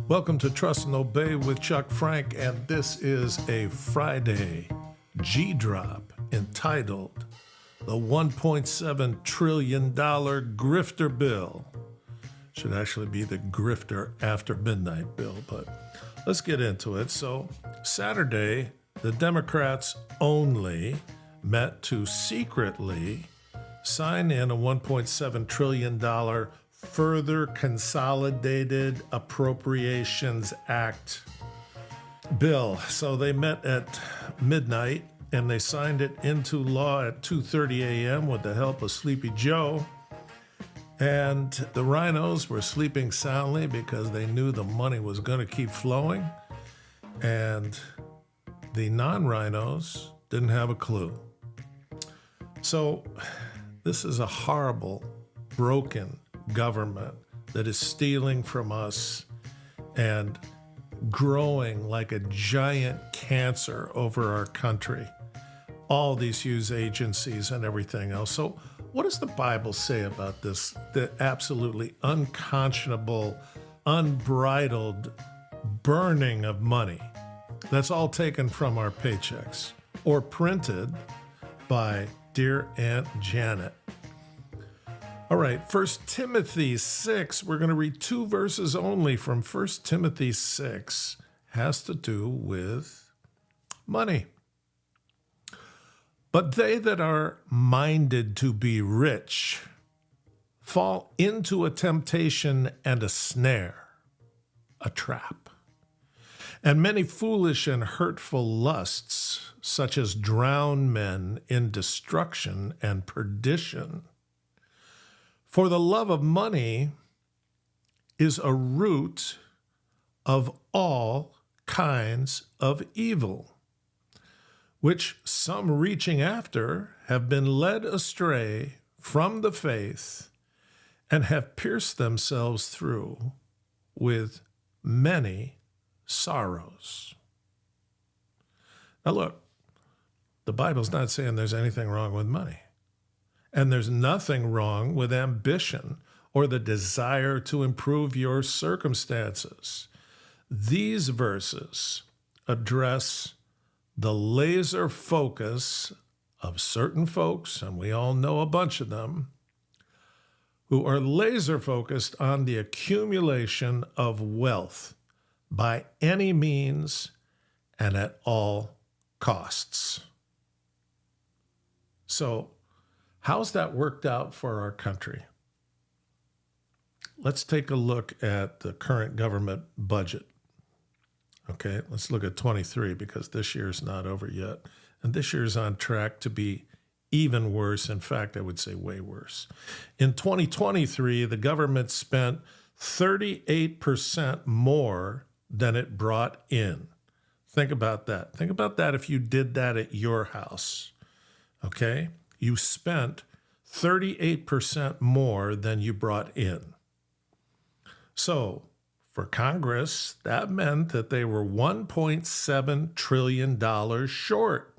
Welcome to Trust and Obey with Chuck Frank, and this is a Friday G-Drop entitled the $1.7 trillion Grifter Bill. Should actually be the Grifter After Midnight bill, but let's get into it. So Saturday, the Democrats only met to secretly sign in a $1.7 trillion Further Consolidated Appropriations Act bill. So they met at midnight and they signed it into law at 2:30 a.m. with the help of Sleepy Joe. And the rhinos were sleeping soundly because they knew the money was going to keep flowing. And the non-rhinos didn't have a clue. So this is a horrible, broken government that is stealing from us and growing like a giant cancer over our country. All these huge agencies and everything else. So what does the Bible say about this? The absolutely unconscionable, unbridled burning of money that's all taken from our paychecks or printed by dear Aunt Janet. All right, 1 Timothy 6, we're going to read two verses only from 1 Timothy 6, has to do with money. But they that are minded to be rich fall into a temptation and a snare, a trap, and many foolish and hurtful lusts, such as drown men in destruction and perdition. For the love of money is a root of all kinds of evil, which some reaching after have been led astray from the faith and have pierced themselves through with many sorrows. Now look, the Bible's not saying there's anything wrong with money. And there's nothing wrong with ambition or the desire to improve your circumstances. These verses address the laser focus of certain folks, and we all know a bunch of them, who are laser focused on the accumulation of wealth by any means and at all costs. So, how's that worked out for our country? Let's take a look at the current government budget. Okay, let's look at 23 because this year's not over yet. And this year's on track to be even worse. In fact, I would say way worse. In 2023, the government spent 38% more than it brought in. Think about that. Think about that if you did that at your house. Okay? You spent 38% more than you brought in. So for Congress, that meant that they were $1.7 trillion short.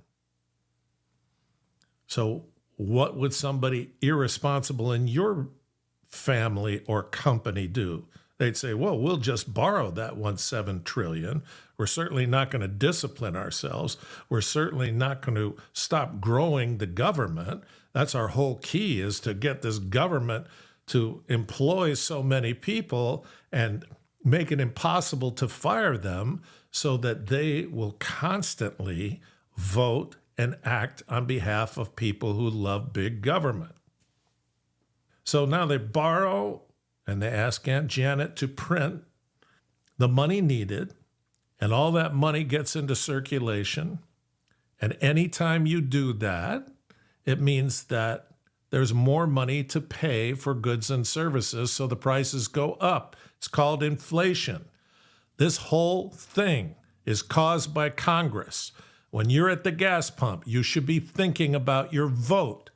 So what would somebody irresponsible in your family or company do? They'd say, well, we'll just borrow that $1.7 trillion. We're certainly not going to discipline ourselves. We're certainly not going to stop growing the government. That's our whole key, is to get this government to employ so many people and make it impossible to fire them so that they will constantly vote and act on behalf of people who love big government. So now they borrow and they ask Aunt Janet to print the money needed, and all that money gets into circulation. And anytime you do that, it means that there's more money to pay for goods and services, so the prices go up. It's called inflation. This whole thing is caused by Congress. When you're at the gas pump, you should be thinking about your vote.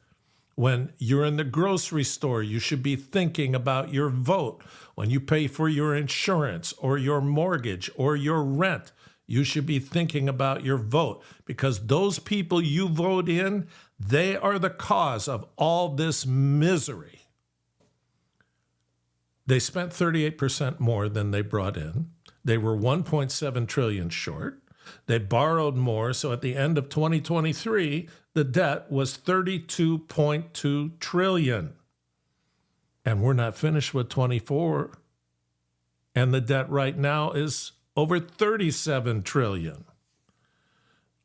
When you're in the grocery store, you should be thinking about your vote. When you pay for your insurance or your mortgage or your rent, you should be thinking about your vote, because those people you vote in, they are the cause of all this misery. They spent 38% more than they brought in. They were 1.7 trillion short. They borrowed more, so at the end of 2023, the debt was 32.2 trillion. And we're not finished with 24. And the debt right now is over 37 trillion.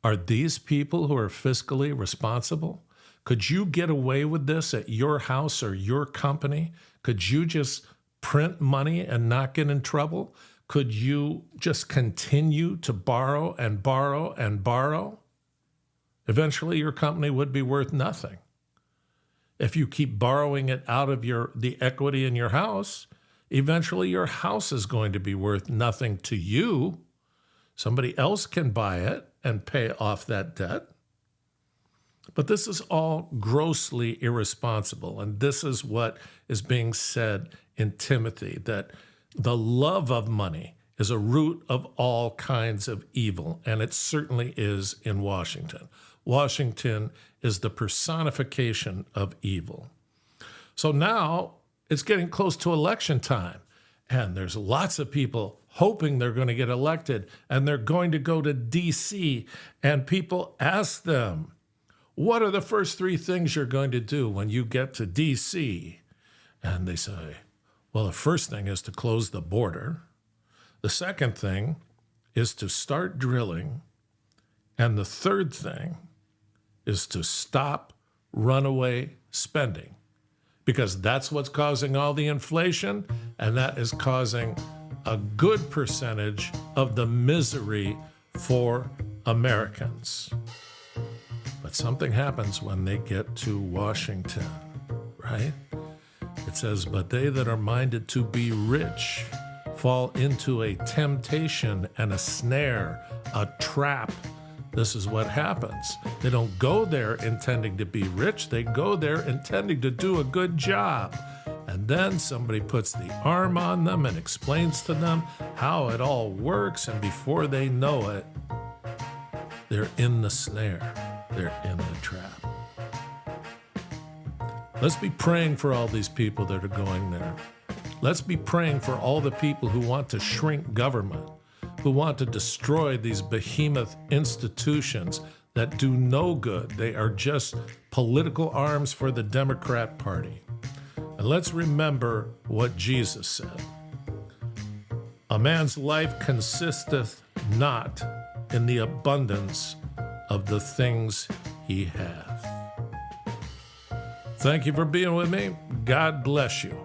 Are these people who are fiscally responsible? Could you get away with this at your house or your company? Could you just print money and not get in trouble? Could you just continue to borrow and borrow and borrow? Eventually, your company would be worth nothing. If you keep borrowing it out of the equity in your house, eventually your house is going to be worth nothing to you. Somebody else can buy it and pay off that debt. But this is all grossly irresponsible, and this is what is being said in Timothy, that the love of money is a root of all kinds of evil, and it certainly is in Washington. Washington is the personification of evil. So now it's getting close to election time, and there's lots of people hoping they're going to get elected, and they're going to go to D.C., and people ask them, what are the first 3 things you're going to do when you get to D.C.? And they say, well, the first thing is to close the border. The second thing is to start drilling. And the third thing is to stop runaway spending, because that's what's causing all the inflation, and that is causing a good percentage of the misery for Americans. But something happens when they get to Washington, right? It says, but they that are minded to be rich fall into a temptation and a snare, a trap. This is what happens. They don't go there intending to be rich. They go there intending to do a good job. And then somebody puts the arm on them and explains to them how it all works. And before they know it, they're in the snare. They're in the trap. Let's be praying for all these people that are going there. Let's be praying for all the people who want to shrink government, who want to destroy these behemoth institutions that do no good. They are just political arms for the Democrat Party. And let's remember what Jesus said. A man's life consisteth not in the abundance of the things he hath. Thank you for being with me. God bless you.